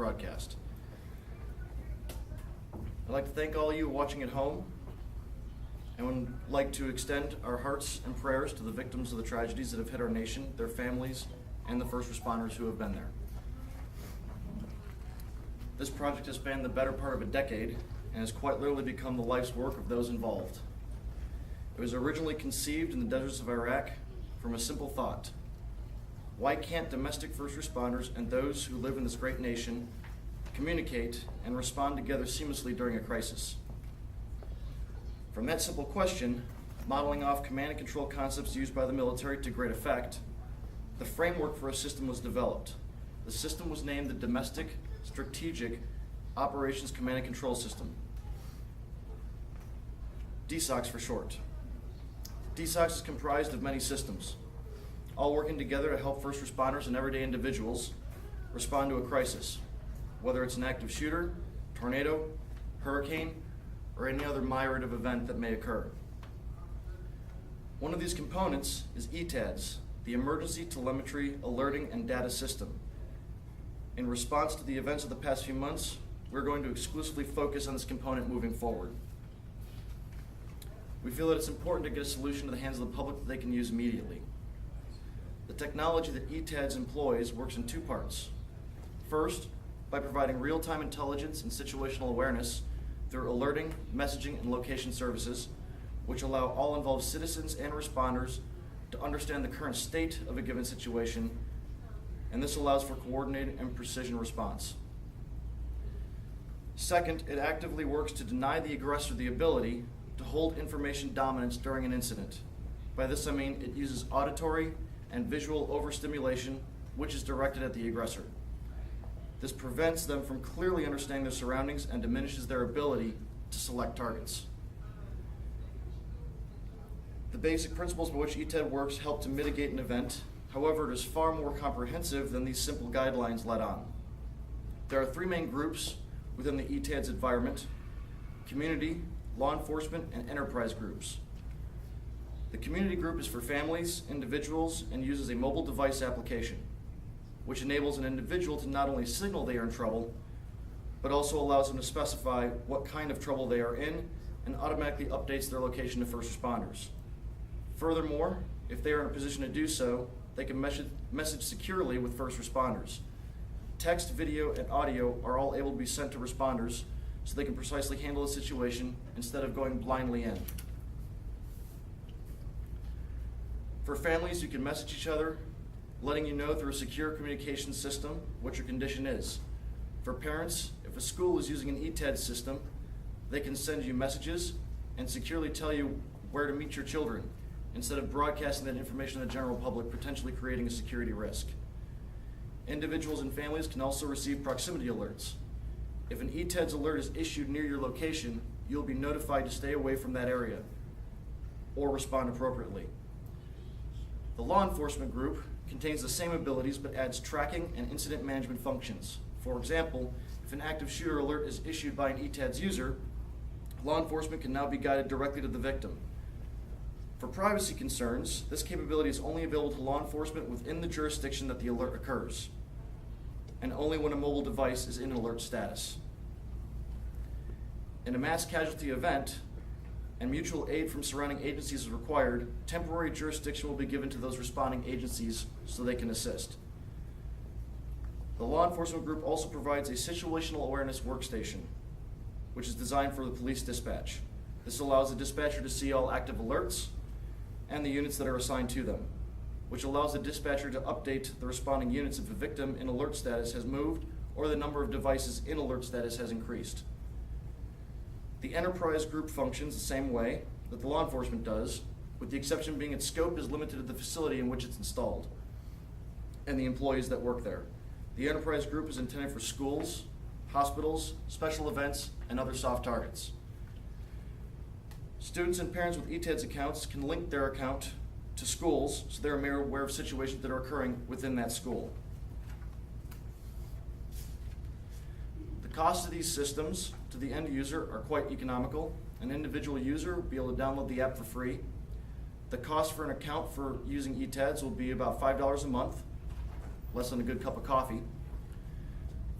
broadcast. I'd like to thank all of you watching at home and would like to extend our hearts and prayers to the victims of the tragedies that have hit our nation, their families, and the first responders who have been there. This project has spanned the better part of a decade and has quite literally become the life's work of those involved. It was originally conceived in the deserts of Iraq from a simple thought: why can't domestic first responders and those who live in this great nation communicate and respond together seamlessly during a crisis? From that simple question, modeling off command and control concepts used by the military to great effect, the framework for a system was developed. The system was named the Domestic Strategic Operations Command and Control System, DSOCS for short. DSOCS is comprised of many systems, all working together to help first responders and everyday individuals respond to a crisis, whether it's an active shooter, tornado, hurricane, or any other myriad of event that may occur. One of these components is ETADS, the Emergency Telemetry Alerting and Data System. In response to the events of the past few months, we're going to exclusively focus on this component moving forward. We feel that it's important to get a solution to the hands of the public that they can use immediately. The technology that ETADS employs works in two parts. First, by providing real-time intelligence and situational awareness through alerting, messaging, and location services, which allow all involved citizens and responders to understand the current state of a given situation, and this allows for coordinated and precision response. Second, it actively works to deny the aggressor the ability to hold information dominance during an incident. By this I mean it uses auditory and visual overstimulation, which is directed at the aggressor. This prevents them from clearly understanding their surroundings and diminishes their ability to select targets. The basic principles by which ETAD works help to mitigate an event. However, it is far more comprehensive than these simple guidelines let on. There are three main groups within the ETADS environment: community, law enforcement, and enterprise groups. The community group is for families, individuals, and uses a mobile device application, which enables an individual to not only signal they are in trouble, but also allows them to specify what kind of trouble they are in and automatically updates their location to first responders. Furthermore, if they are in a position to do so, they can message securely with first responders. Text, video, and audio are all able to be sent to responders so they can precisely handle the situation instead of going blindly in. For families, you can message each other, letting you know through a secure communication system what your condition is. For parents, if a school is using an ETAD system, they can send you messages and securely tell you where to meet your children, instead of broadcasting that information to the general public, potentially creating a security risk. Individuals and families can also receive proximity alerts. If an ETADS alert is issued near your location, you'll be notified to stay away from that area or respond appropriately. The law enforcement group contains the same abilities but adds tracking and incident management functions. For example, if an active shooter alert is issued by an ETADS user, law enforcement can now be guided directly to the victim. For privacy concerns, this capability is only available to law enforcement within the jurisdiction that the alert occurs, and only when a mobile device is in alert status. In a mass casualty event, and mutual aid from surrounding agencies is required, temporary jurisdiction will be given to those responding agencies so they can assist. The law enforcement group also provides a situational awareness workstation, which is designed for the police dispatch. This allows the dispatcher to see all active alerts and the units that are assigned to them, which allows the dispatcher to update the responding units if a victim in alert status has moved or the number of devices in alert status has increased. The enterprise group functions the same way that the law enforcement does, with the exception being its scope is limited to the facility in which it's installed and the employees that work there. The enterprise group is intended for schools, hospitals, special events, and other soft targets. Students and parents with ETADS accounts can link their account to schools so they're more aware of situations that are occurring within that school. The cost of these systems to the end user are quite economical. An individual user will be able to download the app for free. The cost for an account for using ETADS will be about $5 a month, less than a good cup of coffee.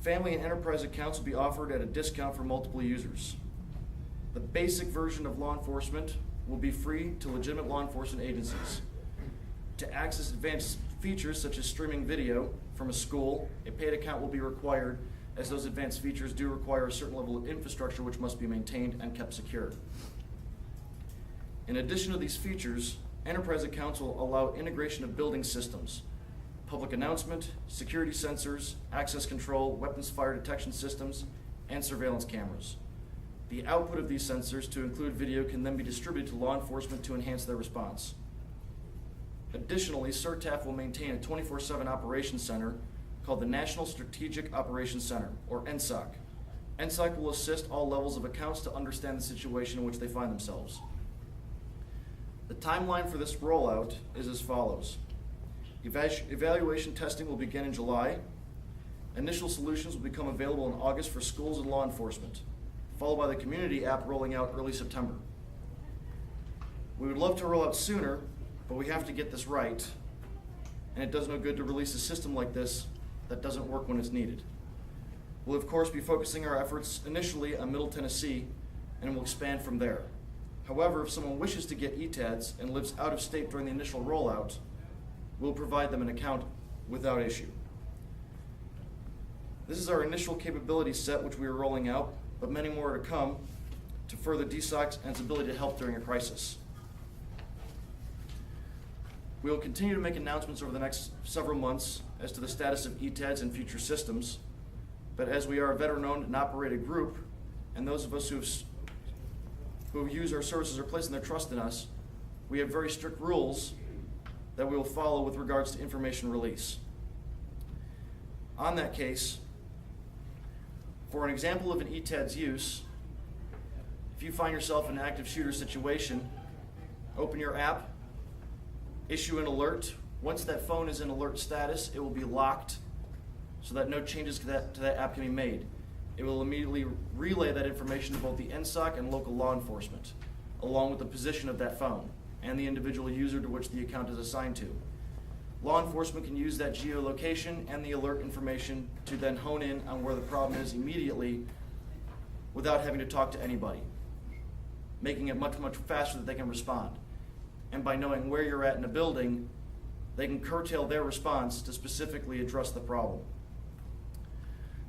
Family and enterprise accounts will be offered at a discount for multiple users. The basic version of law enforcement will be free to legitimate law enforcement agencies. To access advanced features such as streaming video from a school, a paid account will be required, as those advanced features do require a certain level of infrastructure which must be maintained and kept secure. In addition to these features, enterprise accounts will allow integration of building systems, public announcement, security sensors, access control, weapons fire detection systems, and surveillance cameras. The output of these sensors, to include video, can then be distributed to law enforcement to enhance their response. Additionally, CERTAF will maintain a 24/7 operations center called the National Strategic Operations Center, or NSOC. NSOC will assist all levels of accounts to understand the situation in which they find themselves. The timeline for this rollout is as follows. Evaluation testing will begin in July. Initial solutions will become available in August for schools and law enforcement, followed by the community app rolling out early September. We would love to roll out sooner, but we have to get this right, and it does no good to release a system like this that doesn't work when it's needed. We'll of course be focusing our efforts initially on Middle Tennessee, and we'll expand from there. However, if someone wishes to get ETADS and lives out of state during the initial rollout, we'll provide them an account without issue. This is our initial capability set which we are rolling out, but many more are to come to further DSOC and its ability to help during a crisis. We will continue to make announcements over the next several months as to the status of ETADS and future systems, but as we are a veteran-owned and operated group, and those of us who use our services are placing their trust in us, we have very strict rules that we will follow with regards to information release. On that case, for an example of an ETADS use, if you find yourself in an active shooter situation, open your app, issue an alert. Once that phone is in alert status, it will be locked so that no changes to that app can be made. It will immediately relay that information to both the NSOC and local law enforcement, along with the position of that phone and the individual user to which the account is assigned to. Law enforcement can use that geolocation and the alert information to then hone in on where the problem is immediately without having to talk to anybody, making it much, much faster that they can respond. And by knowing where you're at in a building, they can curtail their response to specifically address the problem.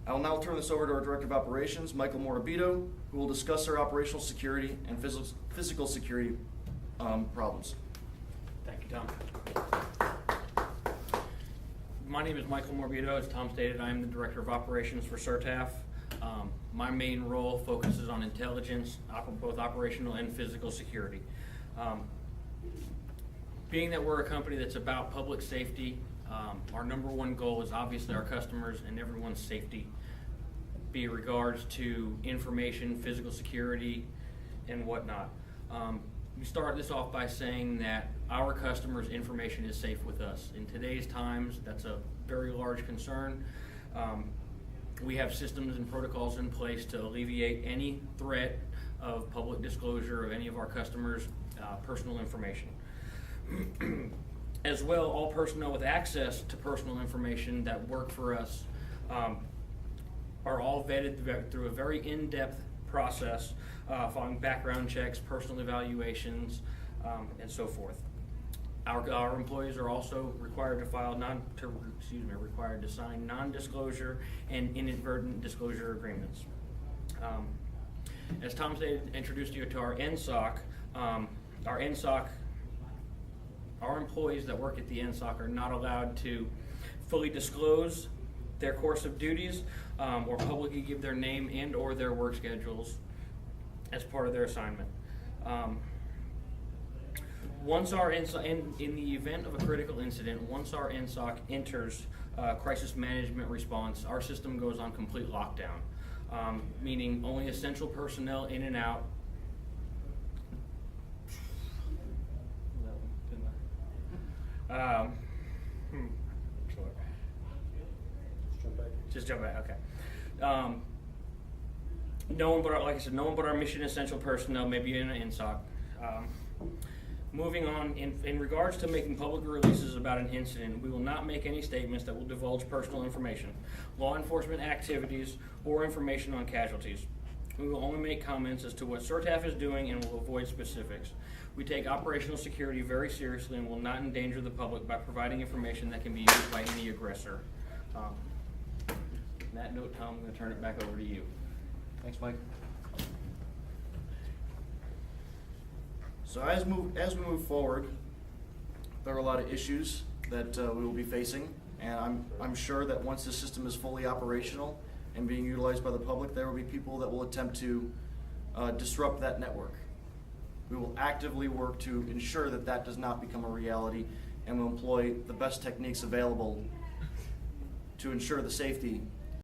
I will now turn this over to our Director of Operations, Michael Morabito, who will discuss our operational security and physical security problems. Thank you, Tom. My name is Michael Morabito. As Tom stated, I am the Director of Operations for CERTAF. My main role focuses on intelligence, both operational and physical security. Being that we're a company that's about public safety, our number one goal is obviously our customers and everyone's safety, be it regards to information, physical security, and whatnot. We start this off by saying that our customers' information is safe with us. In today's times, that's a very large concern. We have systems and protocols in place to alleviate any threat of public disclosure of any of our customers' personal information. As well, all personnel with access to personal information that work for us are all vetted through a very in-depth process following background checks, personal evaluations, and so forth. Our employees are also required to required to sign non-disclosure and inadvertent disclosure agreements. As Tom stated, introduced you to our NSOC. Our NSOC, our employees that work at the NSOC are not allowed to fully disclose their course of duties or publicly give their name and or their work schedules as part of their assignment. Once our NSOC, in the event of a critical incident, once our NSOC enters crisis management response, our system goes on complete lockdown, meaning only essential personnel in and out. Just jump back. Okay. No one but our, like I said, no one but our mission essential personnel may be in an NSOC. Moving on, in regards to making public releases about an incident, we will not make any statements that will divulge personal information, law enforcement activities, or information on casualties. We will only make comments as to what CERTAF is doing and will avoid specifics. We take operational security very seriously and will not endanger the public by providing information that can be used by any aggressor. On that note, Tom, I'm going to turn it back over to you. Thanks, Mike. So as we move forward, there are a lot of issues that we will be facing, and I'm sure that once the system is fully operational and being utilized by the public, there will be people that will attempt to disrupt that network. We will actively work to ensure that that does not become a reality, and will employ the best techniques available to ensure the safety